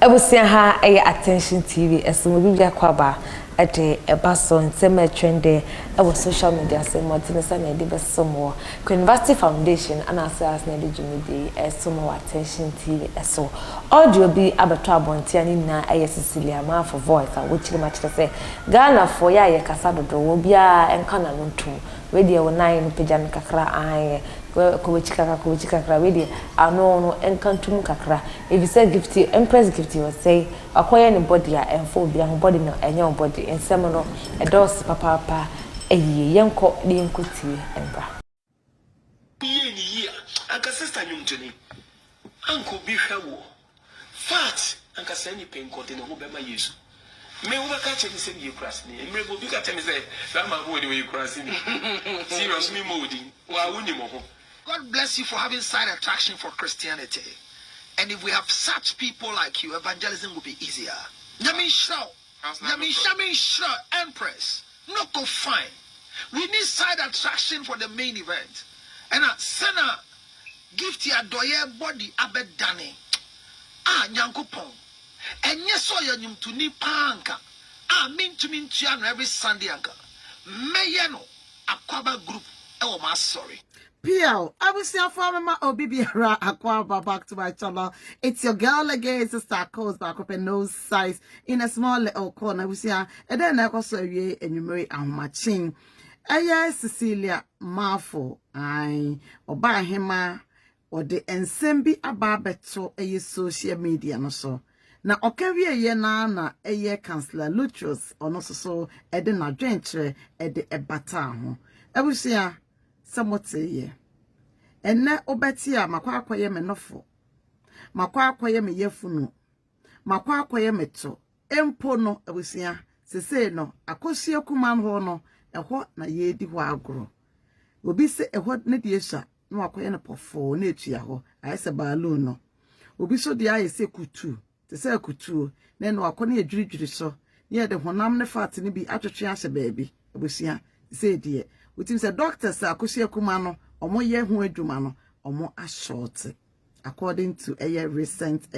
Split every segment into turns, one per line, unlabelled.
Ebusia ha attention TV esumo bibia kwaba ade ebaso nsema trende social media semo tinesa na ede besomo University Foundation anasa as na ede jumidi esumo attention TV eso audio bi abeto abontia ni na Cecilia Marfo voice a wochiri ma kire se Ghana for ya ye kasa dodo wo bia enka na ntum we de wo nan no pagya no kakra an ko wechikakra we de ano no enkantum kakra if you say Gifty Empress Gifty was say akoye ne body a enfo bia ho body no enye body ensem no edos papa eyi yenko de enkotie embra
ye ni ya anka sister nyumtuni anko bi hwewo fat anka sani penko de no ho bema yesu me wo ka che ni se ni kras ni emre bo bi ka che ni se that man wo ni we kras ni serious me modi wa woni mo ho. God bless you for having side attraction for Christianity. And if we have such people like you, evangelism will be easier. Yami Shao, Empress, no go fine. We need side attraction for the main event. And Sena, Gifty adoye body abedane. Nyankopon. And yes, so you to ni panka. Mean to every Sunday anka. Mayano, Aquaba group. Oh, my sorry.
PL, I will see my Obibiara Aquaba back to my channel. It's your girl again, sister calls back up a nose size in a small little corner. We see her, and then I also ye enumerate and matching. Cecilia Marfo, I oba hima or the ensemble ababeto a social media no so. Na okawie ye na Counsellor Lutterodt ono so na dwentre ebata ho. We see her somewhat say ye. And na obetia makwa akoye me nofo. Makwa akoye me yefunu. Makwa akoye me to. Empo no abusia sese no akosie kuman ho no eho na ye di ho agro. Obi se eho ne die sha no akoye ne pofo na etua ho. Ayese balloon no. Obi so dia ayese kutu. Te se kutu na no akone adwiridwiri so. Ye de honam ne fat ne bi atwetwe ase baabi. Abusia se die Utim say doctors akosia kuma no omo ye hu adwuma no omo ashort according to a recent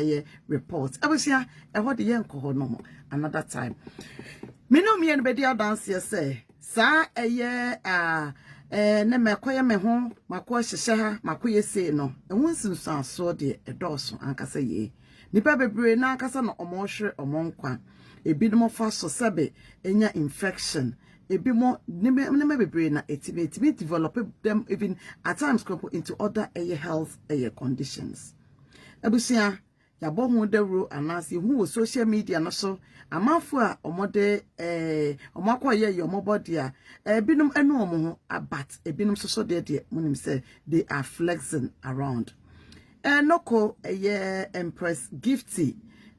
report. Abusia eho de ye nko no another time. Me no me be dia dance ye say sa ne mekoye me ho mako hyehye ha makoye sei no ehun sinso aso de edoso ankasa ye nipa bebre na ankasa no omo hwe omo nkwa ebi no fa so sebe enya infection ebi mo nime bebre na etime develop them even at times crumple into other health conditions. Abusia ya bo hu de ro anase hu wo social media no so amafo a omode omakoye ye omobody a ebinom enu omo ho abat ebinom so de munim say they are flexing around. Noko Empress Gifty,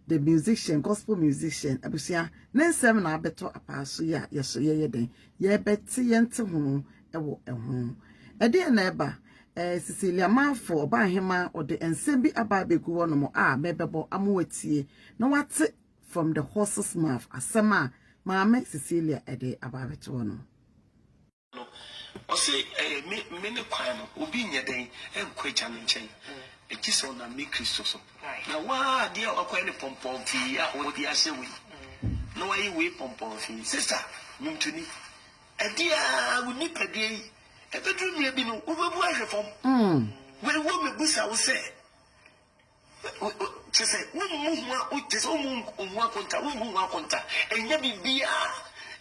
the musician, gospel musician, abusia nensem na abeto apaso ya yeso ye den ye beti yente hu ewo ehu ede na eba Cecilia Marfo oba hema o de ensem bi aba begu wono mo mebebo amowatie na wate from the horse's mouth asema maame Cecilia ede aba beto wono
o say me ne kwan no obi nyeden enkwaja ne nchen ekisa na me Kristo so na wa dia akwai ne pompom fi a o dia sewi no wa yi we pompom fi sister mumtuni edia wo ni pade e bedru mi bi no wo bebu ahwefom we wo me busa wo se chese wo mu o chese wo mu akonta wo mu akonta enya bibia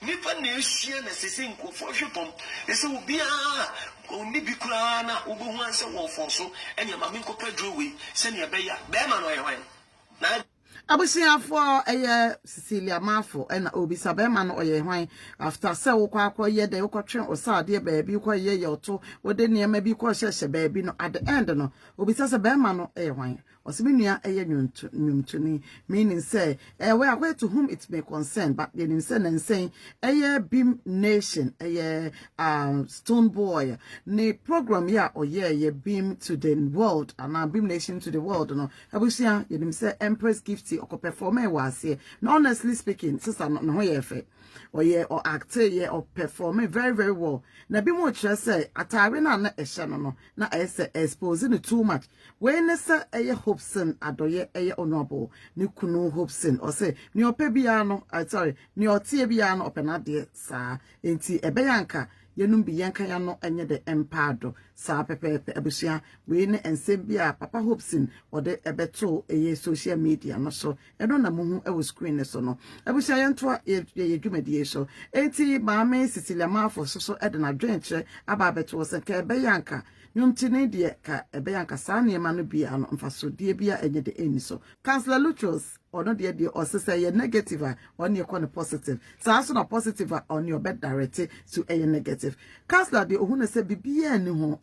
nipa na ehia na sese nkofo hwepom ese obi oni bi kura na obohu anse wo fonso enya ma me nkopɛ drowe se ne be ya be ma no yewan na
abusia for Cecilia Marfo na obi sabe ma no oyehwan after se wo kwa akoye de wo kotwe osade baabi ko ye yoto wo de niam bi ko hyehye baabi no at the end no obi se be ma no eyehwan osemenua nyumtuni meaning say we are going to whom it may concern but the insane and saying beam nation stone boy ne program ya ye beam to the world and beam nation to the world no abusia yenim say Empress Gifty or perform was here honestly speaking sister no ho ye fe or act or perform very very well na bi mo say atare na ehye no na exposing too much when say hope Hobson adoye eye honorable ni kunu Hobson or say ni opebiano sorry ni otiebiano openade sa enti ebeyanka yenum bi yanka ya no enye de empado sa pepepe abusua we ne ensebia papa Hobson ode ebeto eye social media no so eno na muhu e screen ne so no abusua yento ye dwumadie so enti maame Cecilia Marfo so ede na dwenche aba beto se ka ebeyanka nyumtine die ka ebeyanka sa niema no bia no mfasodie bia enye de eni so Counsellor Lutterodt ono de or say ye negative on your corner positive so as na positive on your bed directed to a negative Counsellor de ohuna say bibia ni ho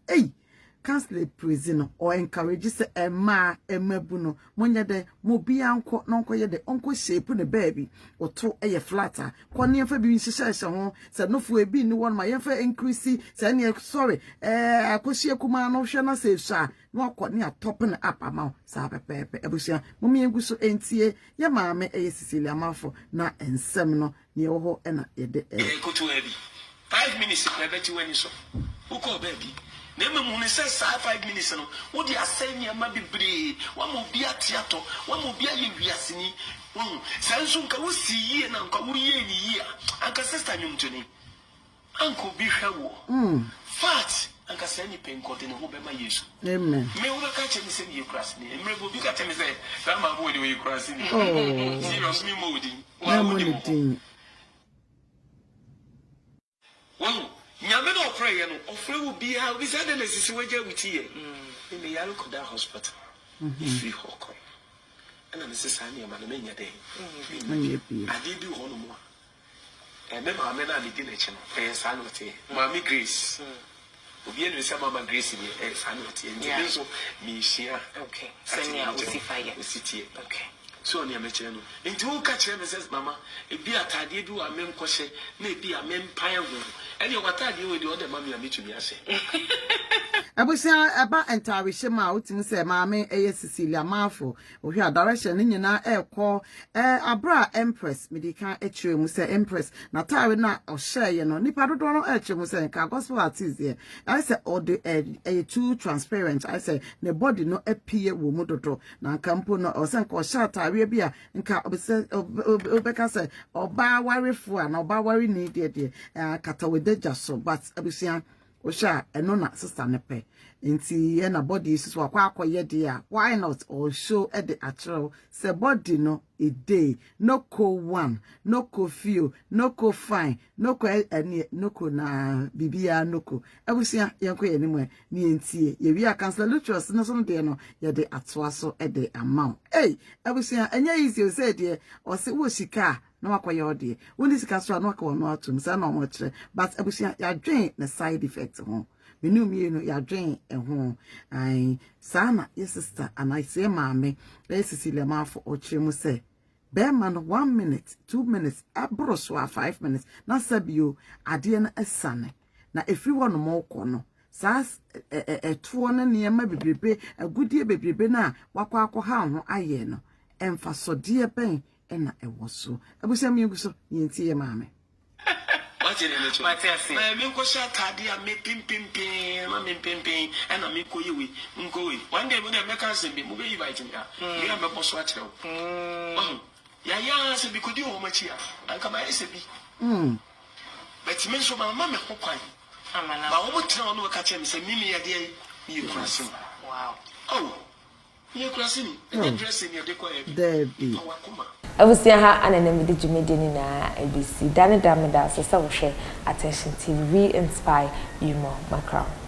Counsellor prison or encourage say ema emabuno monye de mo bia nko nko ye de onko shape ne baby or to eye flatter kwani fa bi nhihye ho say no fu ebi ni won ma ye fa increase say ne sorry akosie kuma no hwe na say sha no kwani atop up ama sa pepepe ebusia mumie enguso entie ye maame eye Cecilia Marfo na ensem no ne wo ho na ye de
koto abi 5 minutes kwa beti wani so uko baby na memu ne say 5 minutes no wo di asenya ma bebre wa mo bia tiato wa mo bia ye wiasini sanso nka wo si yie na nka wo yie ni yie anka sister nyumtoni anko bi hwawo fat anka say ni penkote ne ho be ma Yesu
amen
me wo ka che ni se ni cross ni emre bo bi ka che ni se that ma bo ni cross ni serious me mo di wa wo di well nyame no pray no ofre wo bi ha we said na sisi waje wuti ye me yaro koda hospital free hoko ana me sisa ni ma no me nya de ade bi ho no mo me ma me na di na chi no sa no te ma me Grace obi enu se mama Grace ni sa no te ndi so mi shia
okay senya usifaya
usitie okay so on me chere no enti wo ka chere me says mama e bi atade bi wa mem kwohye na e bi a mem pan ho ene watade we di o de mama ya metumi ase
abusia aba entire shema utim se maame eye Cecilia Marfo ohwe direction ni nyina ekọ abra Empress medika echire mu se Empress na tare na ohye no nipa dodo no echire mu se ka gospel artist here I say all the too transparent I say the body no appear wo mu dodo na kampo no o se nka ohye tare bia nka obeka se oba warefo na oba ware ni de kata wedeja so but abusia osha eno na sister nepe nti ye na body isusu akwa akoye dia why not or show at the actual se body no a day no co one no co few no co fine no co any no co na bibia no co abusia yanko ye nimu ni ntie ye wi Counsellor Lutterodt no so de no ye de atoa so at the amount abusia enya easy o say de o se wo sika no akoye ode woni sika so no akọ no atum sa na omo kire but abusia ya dwen na side effect ho menu mienu ya dwen ho ai sana your sister and I say maame Cecilia Marfo o kire mu say be man 1 minute 2 minutes abro so 5 minutes na sabio ade na esane na everyone mo kọ no sas etuo na niema bebrebe agudie bebrebe na wakọ akọ ha ho aye no emfa so de ben ena ewoso abusia mienguso yenti ye maame
wati ne lecho na me nko sha tade a me pimpimpi ma me pimpim ena me ko yewi nko we one day mo na me kan se be mo be invite me me am be boso a kire ya se bi kodi o ma chi a anka ma ese bi but me so ma me ko kwan amana ba wo mo tira no ka kire me se mimi ya de yi kurase wow yi kurase ni e dress ni de ko e
Debbie
abusia ha ananam de jumede ni na ABC dane dameda so se wo hwe attention TV we inspire you more my crown.